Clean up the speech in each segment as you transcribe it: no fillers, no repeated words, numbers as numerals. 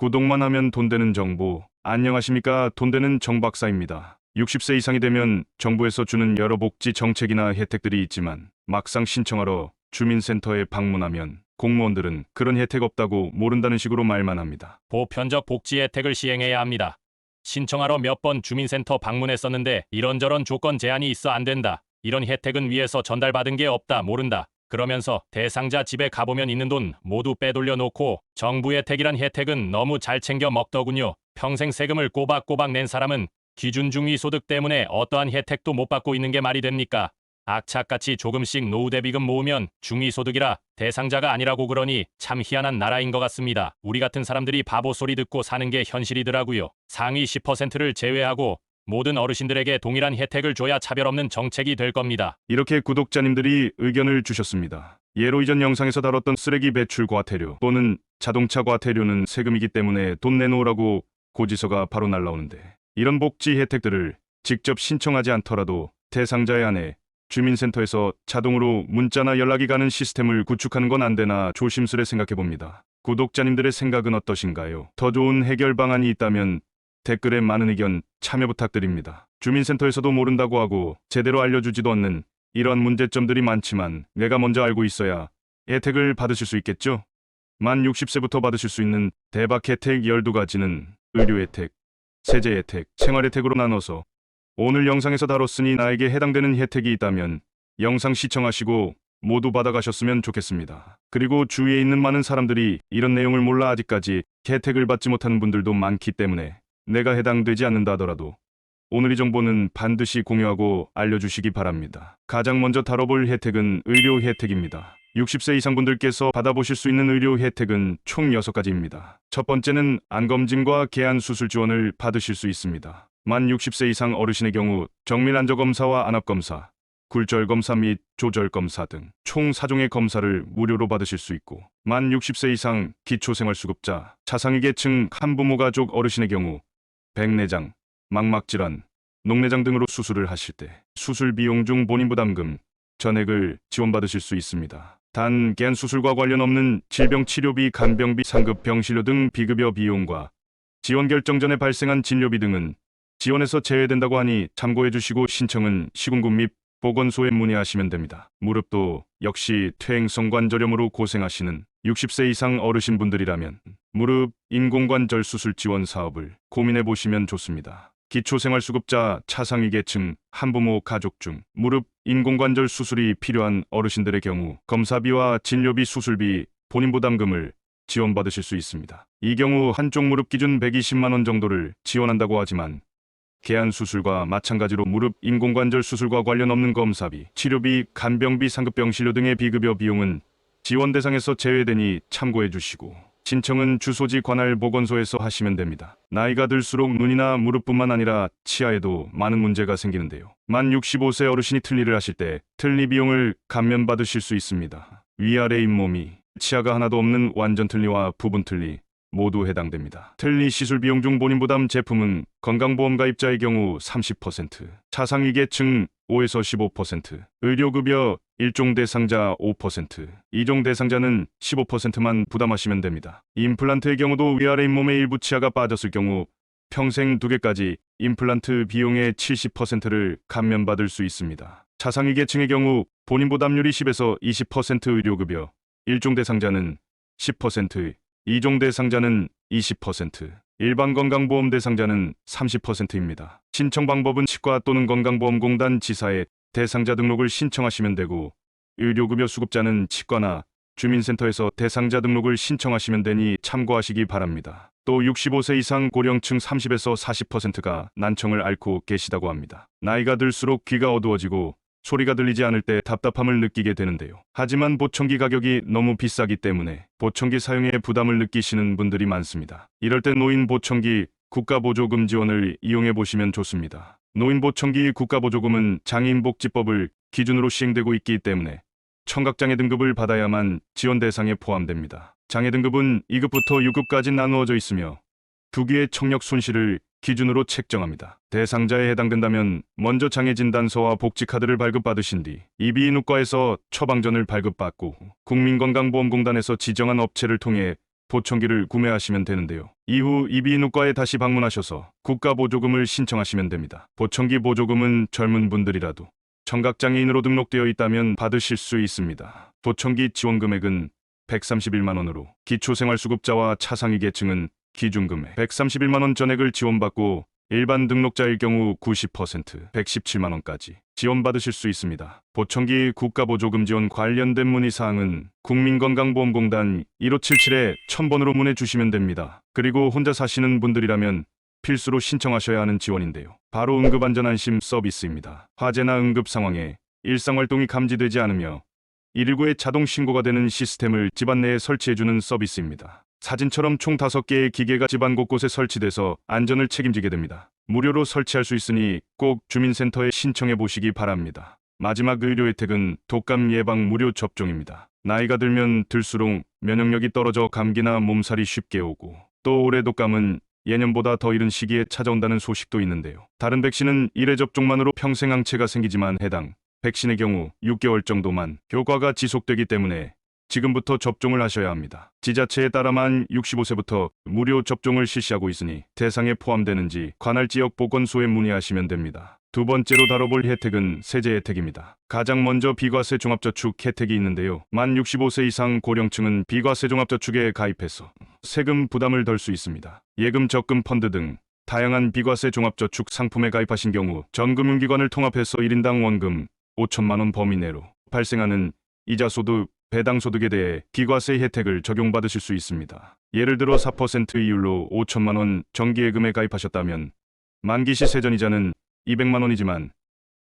구독만 하면 돈 되는 정보. 안녕하십니까? 돈 되는 정 박사입니다. 60세 이상이 되면 정부에서 주는 여러 복지 정책이나 혜택들이 있지만 막상 신청하러 주민센터에 방문하면 공무원들은 그런 혜택 없다고 모른다는 식으로 말만 합니다. 보편적 복지 혜택을 시행해야 합니다. 신청하러 몇 번 주민센터 방문했었는데 이런저런 조건 제한이 있어 안 된다. 이런 혜택은 위에서 전달받은 게 없다. 모른다. 그러면서 대상자 집에 가보면 있는 돈 모두 빼돌려 놓고 정부 혜택이란 혜택은 너무 잘 챙겨 먹더군요. 평생 세금을 꼬박꼬박 낸 사람은 기준 중위소득 때문에 어떠한 혜택도 못 받고 있는 게 말이 됩니까? 악착같이 조금씩 노후 대비금 모으면 중위소득이라 대상자가 아니라고 그러니 참 희한한 나라인 것 같습니다. 우리 같은 사람들이 바보 소리 듣고 사는 게 현실이더라고요. 상위 10%를 제외하고 모든 어르신들에게 동일한 혜택을 줘야 차별 없는 정책이 될 겁니다. 이렇게 구독자님들이 의견을 주셨습니다. 예로 이전 영상에서 다뤘던 쓰레기 배출 과태료 또는 자동차 과태료는 세금이기 때문에 돈 내놓으라고 고지서가 바로 날라오는데 이런 복지 혜택들을 직접 신청하지 않더라도 대상자의 아내 주민센터에서 자동으로 문자나 연락이 가는 시스템을 구축하는 건 안 되나 조심스레 생각해 봅니다. 구독자님들의 생각은 어떠신가요? 더 좋은 해결 방안이 있다면 댓글에 많은 의견 참여 부탁드립니다. 주민센터에서도 모른다고 하고 제대로 알려주지도 않는 이러한 문제점들이 많지만 내가 먼저 알고 있어야 혜택을 받으실 수 있겠죠? 만 60세부터 받으실 수 있는 대박 혜택 12가지는 의료 혜택, 세제 혜택, 생활 혜택으로 나눠서 오늘 영상에서 다뤘으니 나에게 해당되는 혜택이 있다면 영상 시청하시고 모두 받아가셨으면 좋겠습니다. 그리고 주위에 있는 많은 사람들이 이런 내용을 몰라 아직까지 혜택을 받지 못하는 분들도 많기 때문에 내가 해당되지 않는다 하더라도 오늘 이 정보는 반드시 공유하고 알려주시기 바랍니다. 가장 먼저 다뤄볼 혜택은 의료 혜택입니다. 60세 이상 분들께서 받아보실 수 있는 의료 혜택은 총 6가지입니다. 첫 번째는 안검진과 개안수술 지원을 받으실 수 있습니다. 만 60세 이상 어르신의 경우 정밀안저검사와 안압검사, 굴절검사 및 조절검사 등 총 4종의 검사를 무료로 받으실 수 있고 만 60세 이상 기초생활수급자, 차상위계층 한부모 가족 어르신의 경우 백내장, 망막질환, 녹내장 등으로 수술을 하실 때 수술 비용 중 본인 부담금, 전액을 지원받으실 수 있습니다. 단, 개안 수술과 관련 없는 질병 치료비, 간병비, 상급 병실료 등 비급여 비용과 지원 결정 전에 발생한 진료비 등은 지원에서 제외된다고 하니 참고해 주시고 신청은 시군구 및 보건소에 문의하시면 됩니다. 무릎도 역시 퇴행성관절염으로 고생하시는 60세 이상 어르신분들이라면 무릎 인공관절 수술 지원 사업을 고민해 보시면 좋습니다. 기초생활수급자, 차상위계층, 한부모 가족 중 무릎 인공관절 수술이 필요한 어르신들의 경우 검사비와 진료비, 수술비, 본인 부담금을 지원받으실 수 있습니다. 이 경우 한쪽 무릎 기준 120만 원 정도를 지원한다고 하지만 개안 수술과 마찬가지로 무릎 인공관절 수술과 관련 없는 검사비, 치료비, 간병비, 상급병실료 등의 비급여 비용은 지원 대상에서 제외되니 참고해 주시고 신청은 주소지 관할 보건소에서 하시면 됩니다. 나이가 들수록 눈이나 무릎뿐만 아니라 치아에도 많은 문제가 생기는데요. 만 65세 어르신이 틀니를 하실 때 틀니 비용을 감면받으실 수 있습니다. 위아래 잇몸이 치아가 하나도 없는 완전 틀니와 부분 틀니 모두 해당됩니다. 틀니 시술 비용 중 본인 부담 제품은 건강보험 가입자의 경우 30%, 차상위계층 5에서 15%, 의료급여 1종 대상자 5%, 2종 대상자는 15%만 부담하시면 됩니다. 임플란트의 경우도 위아래 잇몸의 일부 치아가 빠졌을 경우 평생 2개까지 임플란트 비용의 70%를 감면받을 수 있습니다. 차상위계층의 경우 본인 부담률이 10에서 20% 의료급여, 1종 대상자는 10%, 2종 대상자는 20%, 일반 건강보험 대상자는 30%입니다. 신청 방법은 치과 또는 건강보험공단 지사에 대상자 등록을 신청하시면 되고 의료급여 수급자는 치과나 주민센터에서 대상자 등록을 신청하시면 되니 참고하시기 바랍니다. 또 65세 이상 고령층 30에서 40%가 난청을 앓고 계시다고 합니다. 나이가 들수록 귀가 어두워지고 소리가 들리지 않을 때 답답함을 느끼게 되는데요. 하지만 보청기 가격이 너무 비싸기 때문에 보청기 사용에 부담을 느끼시는 분들이 많습니다. 이럴 때 노인 보청기 국가보조금 지원을 이용해 보시면 좋습니다. 노인 보청기 국가보조금은 장애인복지법을 기준으로 시행되고 있기 때문에 청각장애 등급을 받아야만 지원 대상에 포함됩니다. 장애 등급은 2급부터 6급까지 나누어져 있으며 두 귀의 청력 손실을 기준으로 책정합니다. 대상자에 해당된다면 먼저 장애진단서와 복지카드를 발급받으신 뒤 이비인후과에서 처방전을 발급받고 국민건강보험공단에서 지정한 업체를 통해 보청기를 구매하시면 되는데요. 이후 이비인후과에 다시 방문하셔서 국가보조금을 신청하시면 됩니다. 보청기 보조금은 젊은 분들이라도 청각장애인으로 등록되어 있다면 받으실 수 있습니다. 보청기 지원 금액은 131만 원으로 기초생활수급자와 차상위 계층은 기준금액 131만 원 전액을 지원받고 일반 등록자일 경우 90%, 117만 원까지 지원받으실 수 있습니다. 보청기 국가보조금 지원 관련된 문의사항은 국민건강보험공단 1577-1000번으로 문의 주시면 됩니다. 그리고 혼자 사시는 분들이라면 필수로 신청하셔야 하는 지원인데요. 바로 응급안전안심 서비스입니다. 화재나 응급 상황에 일상활동이 감지되지 않으며 119에 자동 신고가 되는 시스템을 집안 내에 설치해주는 서비스입니다. 사진처럼 총 5개의 기계가 집안 곳곳에 설치돼서 안전을 책임지게 됩니다. 무료로 설치할 수 있으니 꼭 주민센터에 신청해 보시기 바랍니다. 마지막 의료 혜택은 독감 예방 무료 접종입니다. 나이가 들면 들수록 면역력이 떨어져 감기나 몸살이 쉽게 오고 또 올해 독감은 예년보다 더 이른 시기에 찾아온다는 소식도 있는데요. 다른 백신은 1회 접종만으로 평생 항체가 생기지만 해당 백신의 경우 6개월 정도만 효과가 지속되기 때문에 지금부터 접종을 하셔야 합니다. 지자체에 따라 만 65세부터 무료 접종을 실시하고 있으니 대상에 포함되는지 관할 지역 보건소에 문의하시면 됩니다. 두 번째로 다뤄볼 혜택은 세제 혜택입니다. 가장 먼저 비과세 종합저축 혜택이 있는데요. 만 65세 이상 고령층은 비과세 종합저축에 가입해서 세금 부담을 덜 수 있습니다. 예금, 적금, 펀드 등 다양한 비과세 종합저축 상품에 가입하신 경우 전 금융기관을 통합해서 1인당 원금 5천만 원 범위 내로 발생하는 이자소득, 배당소득에 대해 비과세 혜택을 적용받으실 수 있습니다. 예를 들어 4% 이율로 5천만 원 정기예금에 가입하셨다면 만기 시 세전이자는 200만 원이지만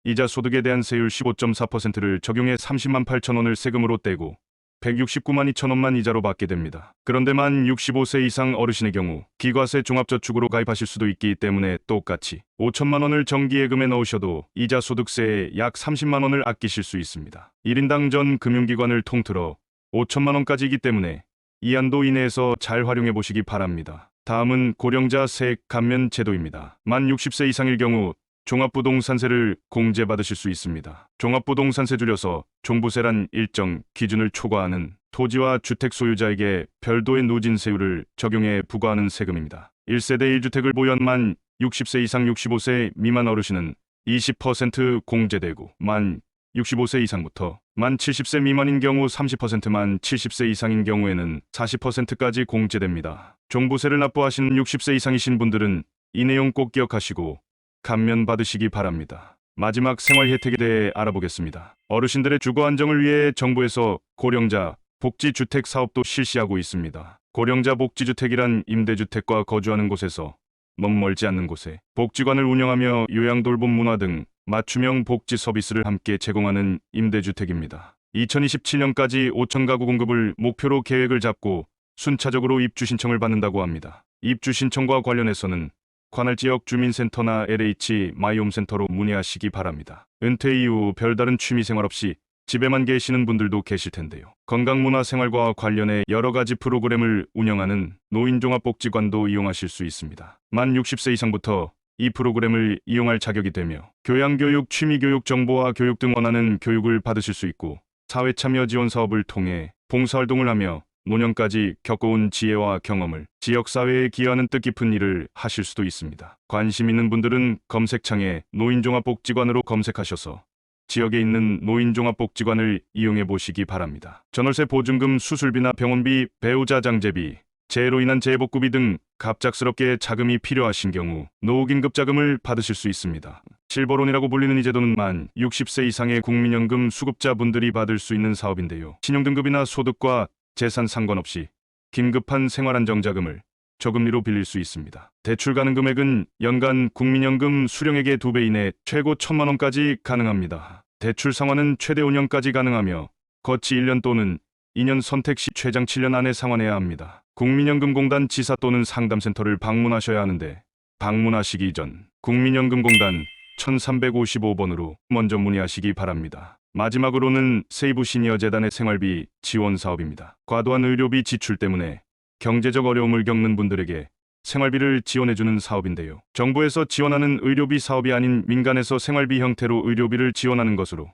이자소득에 대한 세율 15.4%를 적용해 30만 8천 원을 세금으로 떼고 169만 2천 원만 이자로 받게 됩니다. 그런데 만 65세 이상 어르신의 경우 비과세 종합저축으로 가입하실 수도 있기 때문에 똑같이 5천만 원을 정기예금에 넣으셔도 이자소득세에 약 30만 원을 아끼실 수 있습니다. 1인당 전 금융기관을 통틀어 5천만 원까지이기 때문에 이 한도 이내에서 잘 활용해 보시기 바랍니다. 다음은 고령자 세액 감면 제도입니다. 만 60세 이상일 경우 종합부동산세를 공제받으실 수 있습니다. 종합부동산세 줄여서 종부세란 일정 기준을 초과하는 토지와 주택 소유자에게 별도의 누진세율을 적용해 부과하는 세금입니다. 1세대 1주택을 보유한 만 60세 이상 65세 미만 어르신은 20% 공제되고 만 65세 이상부터 만 70세 미만인 경우 30%, 만 70세 이상인 경우에는 40%까지 공제됩니다. 종부세를 납부하시는 60세 이상이신 분들은 이 내용 꼭 기억하시고 감면 받으시기 바랍니다. 마지막 생활 혜택에 대해 알아보겠습니다. 어르신들의 주거 안정을 위해 정부에서 고령자 복지주택 사업도 실시하고 있습니다. 고령자 복지주택이란 임대주택과 거주하는 곳에서 너무 멀지 않는 곳에 복지관을 운영하며 요양돌봄 문화 등 맞춤형 복지 서비스를 함께 제공하는 임대주택입니다. 2027년까지 5천 가구 공급을 목표로 계획을 잡고 순차적으로 입주 신청을 받는다고 합니다. 입주 신청과 관련해서는 관할 지역 주민센터나 LH 마이홈센터로 문의하시기 바랍니다. 은퇴 이후 별다른 취미생활 없이 집에만 계시는 분들도 계실 텐데요. 건강문화생활과 관련해 여러 가지 프로그램을 운영하는 노인종합복지관도 이용하실 수 있습니다. 만 60세 이상부터 이 프로그램을 이용할 자격이 되며 교양교육, 취미교육, 정보화 교육 등 원하는 교육을 받으실 수 있고 사회참여 지원 사업을 통해 봉사활동을 하며 노년까지 겪어온 지혜와 경험을 지역사회에 기여하는 뜻깊은 일을 하실 수도 있습니다. 관심 있는 분들은 검색창에 노인종합복지관으로 검색하셔서 지역에 있는 노인종합복지관을 이용해 보시기 바랍니다. 전월세 보증금, 수술비나 병원비, 배우자 장제비, 재해로 인한 재해복구비 등 갑작스럽게 자금이 필요하신 경우 노후긴급자금을 받으실 수 있습니다. 실버론이라고 불리는 이 제도는 만 60세 이상의 국민연금 수급자분들이 받을 수 있는 사업인데요. 신용등급이나 소득과 재산 상관없이 긴급한 생활안정자금을 저금리로 빌릴 수 있습니다. 대출 가능 금액은 연간 국민연금 수령액의 2배 이내 최고 1,000만 원까지 가능합니다. 대출 상환은 최대 5년까지 가능하며 거치 1년 또는 2년 선택 시 최장 7년 안에 상환해야 합니다. 국민연금공단 지사 또는 상담센터를 방문하셔야 하는데 방문하시기 전 국민연금공단 1355번으로 먼저 문의하시기 바랍니다. 마지막으로는 세이브 시니어 재단의 생활비 지원 사업입니다. 과도한 의료비 지출 때문에 경제적 어려움을 겪는 분들에게 생활비를 지원해주는 사업인데요. 정부에서 지원하는 의료비 사업이 아닌 민간에서 생활비 형태로 의료비를 지원하는 것으로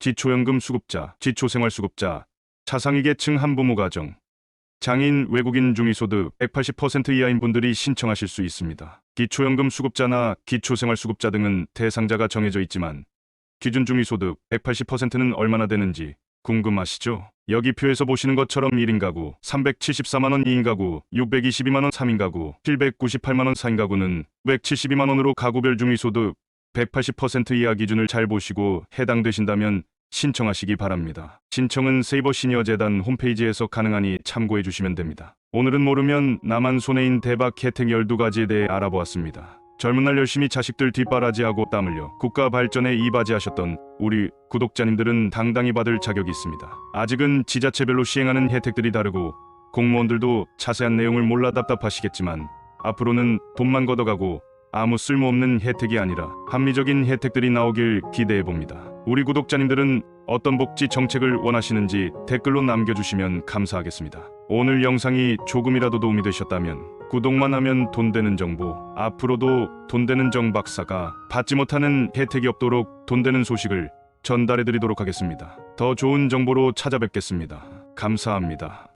기초연금 수급자, 기초생활수급자, 차상위 계층 한부모 가정, 장애인, 외국인 중위소득 180% 이하인 분들이 신청하실 수 있습니다. 기초연금 수급자나 기초생활수급자 등은 대상자가 정해져 있지만 기준 중위소득 180%는 얼마나 되는지 궁금하시죠? 여기 표에서 보시는 것처럼 1인 가구 374만원, 2인 가구 622만원, 3인 가구 798만원, 4인 가구는 172만원으로 가구별 중위소득 180% 이하 기준을 잘 보시고 해당되신다면 신청하시기 바랍니다. 신청은 세이버 시니어재단 홈페이지에서 가능하니 참고해 주시면 됩니다. 오늘은 모르면 나만 손해인 대박 혜택 12가지에 대해 알아보았습니다. 젊은 날 열심히 자식들 뒷바라지하고 땀 흘려 국가 발전에 이바지하셨던 우리 구독자님들은 당당히 받을 자격이 있습니다. 아직은 지자체별로 시행하는 혜택들이 다르고 공무원들도 자세한 내용을 몰라 답답하시겠지만 앞으로는 돈만 걷어가고 아무 쓸모없는 혜택이 아니라 합리적인 혜택들이 나오길 기대해봅니다. 우리 구독자님들은 어떤 복지 정책을 원하시는지 댓글로 남겨주시면 감사하겠습니다. 오늘 영상이 조금이라도 도움이 되셨다면 구독만 하면 돈 되는 정보, 앞으로도 돈 되는 정 박사가 받지 못하는 혜택이 없도록 돈 되는 소식을 전달해드리도록 하겠습니다. 더 좋은 정보로 찾아뵙겠습니다. 감사합니다.